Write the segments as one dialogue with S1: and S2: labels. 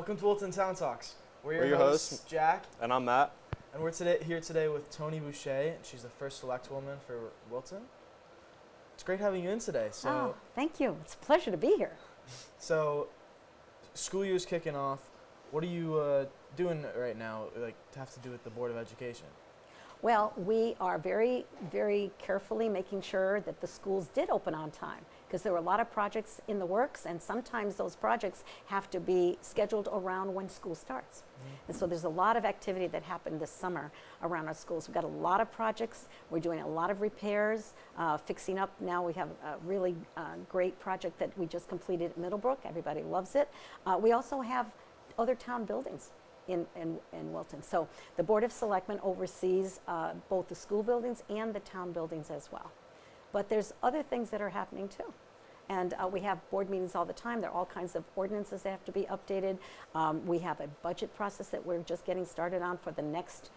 S1: Welcome to Wilton Town Talks. We're
S2: your hosts,
S1: Jack,
S2: And I'm Matt.
S1: and we're here today with Tony Boucher, and she's the first select woman for Wilton. It's great having you in today.
S3: Oh, thank you. It's a pleasure to be here.
S1: So school year's kicking off. What are you doing right now, like to have to do with the Board of Education?
S3: Well, we are very, very carefully making sure that the schools did open on time because there were a lot of projects in the works, and sometimes those projects have to be scheduled around when school starts. And so there's a lot of activity that happened this summer around our schools. We've got a lot of projects. We're doing a lot of repairs, fixing up. Now we have a really great project that we just completed at Middlebrook. Everybody loves it. We also have other town buildings in Wilton. So the Board of Selectmen oversees both the school buildings and the town buildings as well. But there's other things that are happening too. And we have board meetings all the time. There are all kinds of ordinances that have to be updated. We have a budget process that we're just getting started on for the next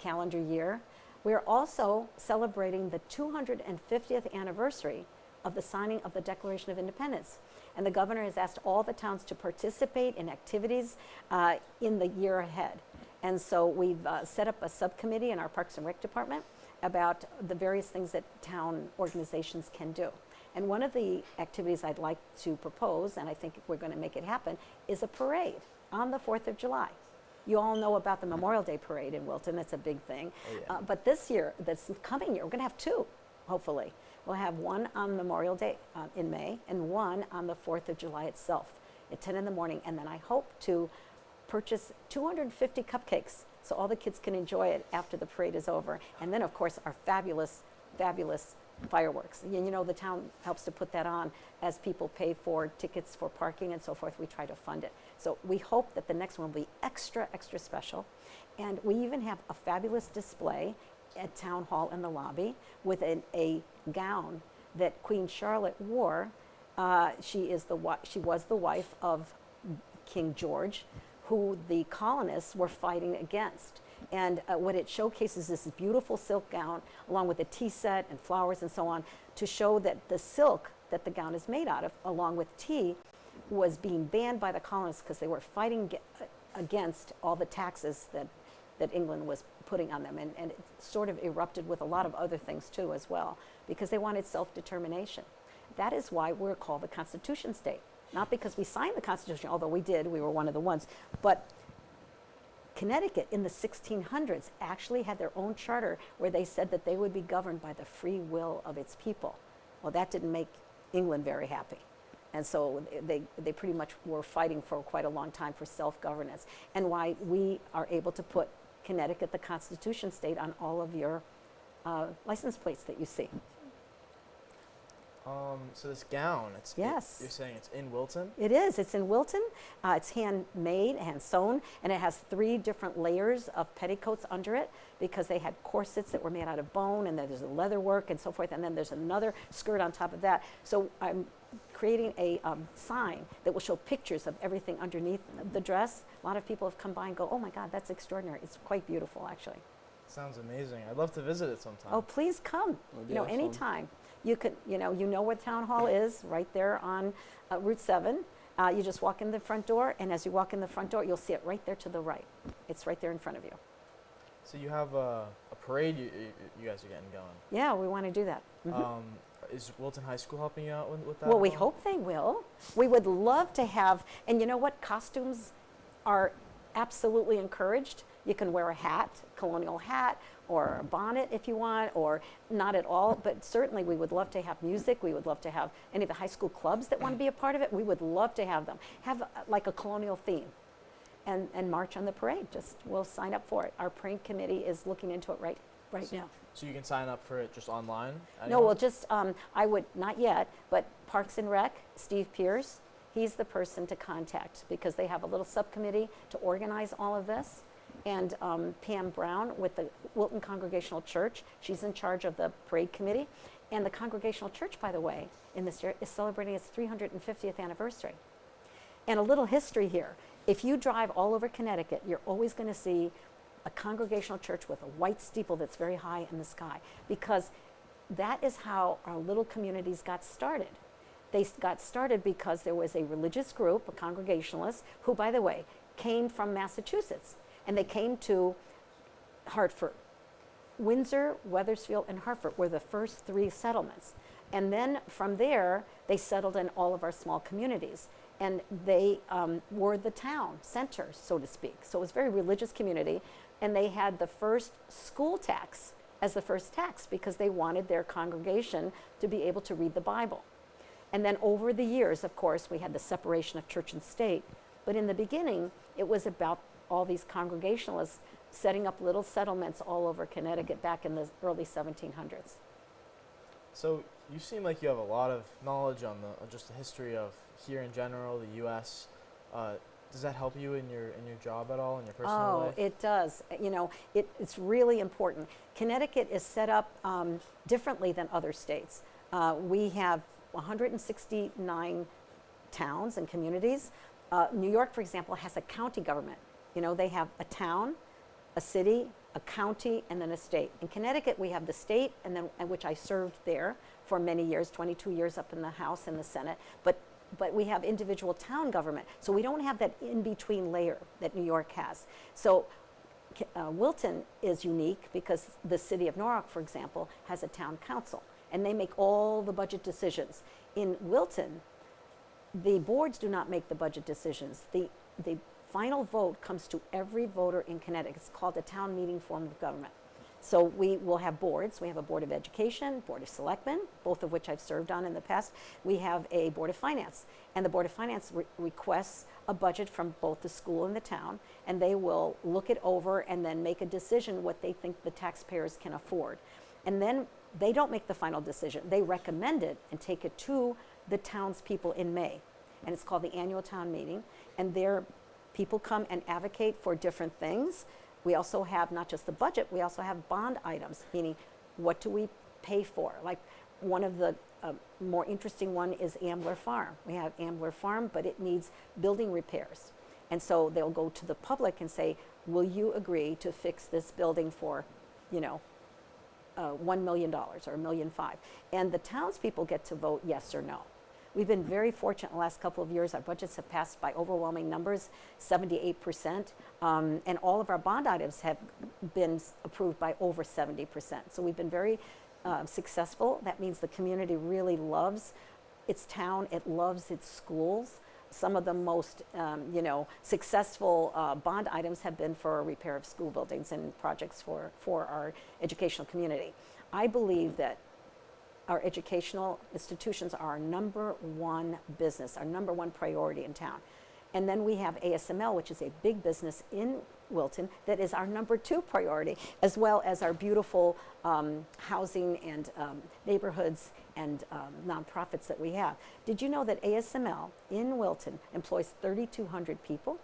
S3: calendar year. We're also celebrating the 250th anniversary of the signing of the Declaration of Independence. And the governor has asked all the towns to participate in activities in the year ahead. And so we've set up a subcommittee in our Parks and Rec department about the various things that town organizations can do. And one of the activities I'd like to propose, and I think if we're going to make it happen, is a parade on the 4th of July. You all know about the Memorial Day parade in Wilton. That's a big thing.
S1: Oh, yeah.
S3: But this year, this coming year, we're going to have two, hopefully. We'll have one on Memorial Day in May and one on the 4th of July itself at 10 in the morning. And then I hope to purchase 250 cupcakes so all the kids can enjoy it after the parade is over. And then, of course, our fabulous, fabulous fireworks. And you know, the town helps to put that on as people pay for tickets for parking and so forth. We try to fund it. So we hope that the next one will be extra, extra special. And we even have a fabulous display at Town Hall in the lobby with a gown that Queen Charlotte wore. She was the wife of King George, who the colonists were fighting against. And what it showcases is this beautiful silk gown along with a tea set and flowers and so on to show that the silk that the gown is made out of, along with tea, was being banned by the colonists because they were fighting against all the taxes that England was putting on them. And it sort of erupted with a lot of other things too as well, because they wanted self-determination. That is why we're called the Constitution State. Not because we signed the Constitution, although we did, we were one of the ones, but Connecticut in the 1600s actually had their own charter where they said that they would be governed by the free will of its people. Well, that didn't make England very happy. And so they pretty much were fighting for quite a long time for self-governance, and why we are able to put Connecticut, the Constitution State, on all of your license plates that you see.
S1: So this gown,
S3: Yes.
S1: you're saying it's in Wilton?
S3: It is. It's in Wilton. It's handmade, hand sewn, and it has 3 different layers of petticoats under it because they had corsets that were made out of bone, and then there's a leather work and so forth, and then there's another skirt on top of that. So I'm creating a sign that will show pictures of everything underneath the dress. A lot of people have come by and go, "Oh my God, that's extraordinary." It's quite beautiful, actually.
S1: Sounds amazing. I'd love to visit it sometime.
S3: Oh, please come.
S2: That'd be
S3: You know,
S2: awesome.
S3: anytime. You could, you know where Town Hall is, right there on Route 7. You just walk in the front door, and as you walk in the front door, you'll see it right there to the right. It's right there in front of you.
S1: So you have a parade you guys are getting going.
S3: Yeah, we want to do that.
S1: Is Wilton High School helping you out with that?
S3: Well,
S1: at
S3: we
S1: all?
S3: hope they will. We would love to have, and you know what? Costumes are absolutely encouraged. You can wear a hat, colonial hat, or a bonnet if you want, or not at all. But certainly we would love to have music. We would love to have any of the high school clubs that want to be a part of it. We would love to have them. Have like a colonial theme and march on the parade. We'll sign up for it. Our parade committee is looking into it right now.
S1: So you can sign up for it just online?
S3: No, well, just, I would, not yet, but Parks and Rec, Steve Pierce, he's the person to contact because they have a little subcommittee to organize all of this. And Pam Brown with the Wilton Congregational Church, she's in charge of the parade committee. And the Congregational Church, by the way, in this year is celebrating its 350th anniversary. And a little history here. If you drive all over Connecticut, you're always going to see a Congregational Church with a white steeple that's very high in the sky, because that is how our little communities got started. They got started because there was a religious group, a Congregationalist, who, by the way, came from Massachusetts, and they came to Hartford. Windsor, Wethersfield, and Hartford were the first 3 settlements. And then from there, they settled in all of our small communities. And they were the town center, so to speak. So it was a very religious community. And they had the first school tax as the first tax because they wanted their congregation to be able to read the Bible. And then over the years, of course, we had the separation of church and state. But in the beginning, it was about all these Congregationalists setting up little settlements all over Connecticut back in the early 1700s.
S1: So you seem like you have a lot of knowledge on just the history of here in general, the U.S. Does that help you in your job at all, in your personal life?
S3: Oh, it does. You know, it's really important. Connecticut is set up differently than other states. We have 169 towns and communities. New York, for example, has a county government. You know, they have a town, a city, a county, and then a state. In Connecticut, we have the state, and then which I served there for many years, 22 years up in the House and the Senate. But we have individual town government, so we don't have that in-between layer that New York has. So Wilton is unique because the city of Norwalk, for example, has a town council, and they make all the budget decisions. In Wilton, the boards do not make the budget decisions. The final vote comes to every voter in Connecticut. It's called a town meeting form of government. So we will have boards. We have a Board of Education, Board of Selectmen, both of which I've served on in the past. We have a Board of Finance, and the Board of Finance requests a budget from both the school and the town, and they will look it over and then make a decision what they think the taxpayers can afford. And then they don't make the final decision. They recommend it and take it to the townspeople in May, and it's called the annual town meeting, and their people come and advocate for different things. We also have not just the budget, we also have bond items, meaning what do we pay for? Like one of the more interesting one is Ambler Farm. We have Ambler Farm, but it needs building repairs. And so they'll go to the public and say, will you agree to fix this building for, you know, $1 million or $1.5 million? And the townspeople get to vote yes or no. We've been very fortunate in the last couple of years. Our budgets have passed by overwhelming numbers, 78%, and all of our bond items have been approved by over 70%. So we've been very successful. That means the community really loves its town. It loves its schools. Some of the most, successful bond items have been for repair of school buildings and projects for our educational community. I believe that our educational institutions are our number one business, our number one priority in town. And then we have ASML, which is a big business in Wilton that is our number 2 priority, as well as our beautiful housing and neighborhoods and nonprofits that we have. Did you know that ASML in Wilton employs 3,200 people?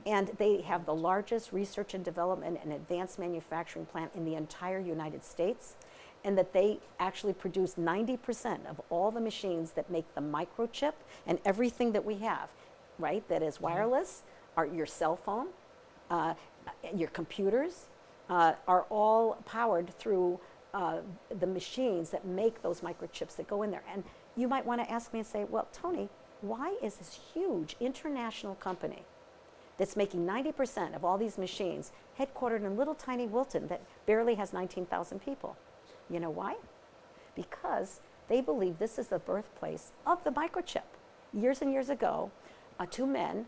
S3: And they have the largest research and development and advanced manufacturing plant in the entire United States, and that they actually produce 90% of all the machines that make the microchip and everything that we have, right, that is wireless, your cell phone, your computers, are all powered through the machines that make those microchips that go in there. And you might want to ask me and say, well, Tony, why is this huge international company that's making 90% of all these machines headquartered in little tiny Wilton that barely has 19,000 people? You know why? Because they believe this is the birthplace of the microchip. Years and years ago, 2 men,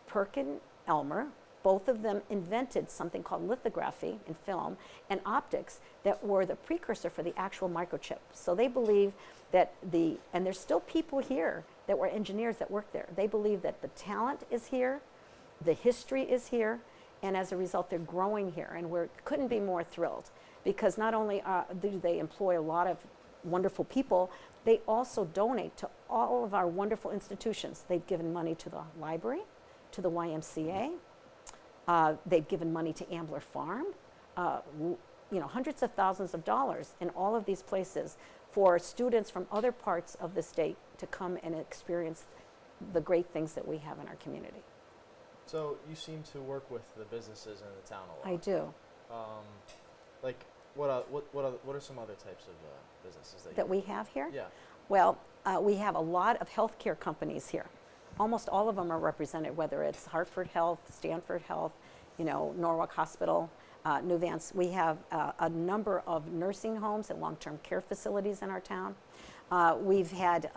S3: Perkin Elmer, both of them invented something called lithography in film and optics that were the precursor for the actual microchip. So they believe that and there's still people here that were engineers that worked there. They believe that the talent is here, the history is here, and as a result, they're growing here, and we couldn't be more thrilled. Because not only do they employ a lot of wonderful people, they also donate to all of our wonderful institutions. They've given money to the library, to the YMCA. They've given money to Ambler Farm. Hundreds of thousands of dollars in all of these places for students from other parts of the state to come and experience the great things that we have in our community.
S1: So you seem to work with the businesses in the town a lot.
S3: I do.
S1: What are some other types of businesses
S3: that we have here?
S1: Yeah.
S3: Well, we have a lot of healthcare companies here. almost all of them are represented, whether it's Hartford Health, Stanford Health, Norwalk Hospital, New Vance. We have a number of nursing homes and long-term care facilities in our town. We've had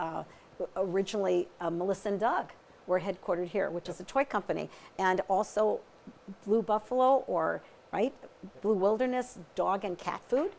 S3: originally Melissa and Doug were headquartered here, which is a toy company, and also Blue Buffalo Blue Wilderness dog and cat food.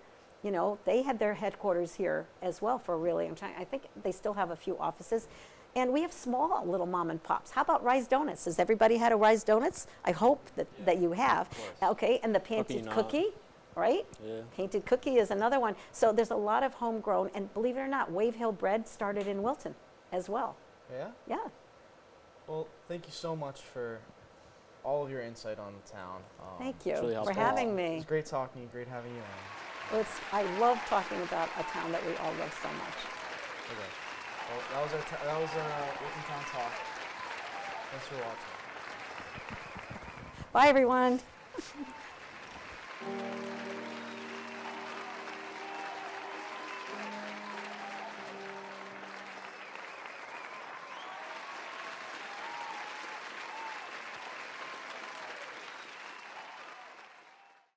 S3: They had their headquarters here as well for a really long time. I think they still have a few offices. And we have small little mom and pops. How about Rise Donuts? Has everybody had a Rise Donuts? I hope that you have. Okay, and the Painted Cookie, right?
S2: Yeah.
S3: Painted Cookie is another one. So there's a lot of homegrown, and believe it or not, Wave Hill Bread started in Wilton as well.
S1: Yeah?
S3: Yeah.
S1: Well, thank you so much for all of your insight on the town.
S3: Thank you
S2: really
S3: for
S2: helpful.
S3: having
S1: It
S3: me.
S1: was great talking to you, great having you on.
S3: Well, I love talking about a town that we all love so much.
S1: Okay. Well, that was our Wilton Town Talk. Thanks for watching.
S3: Bye, everyone.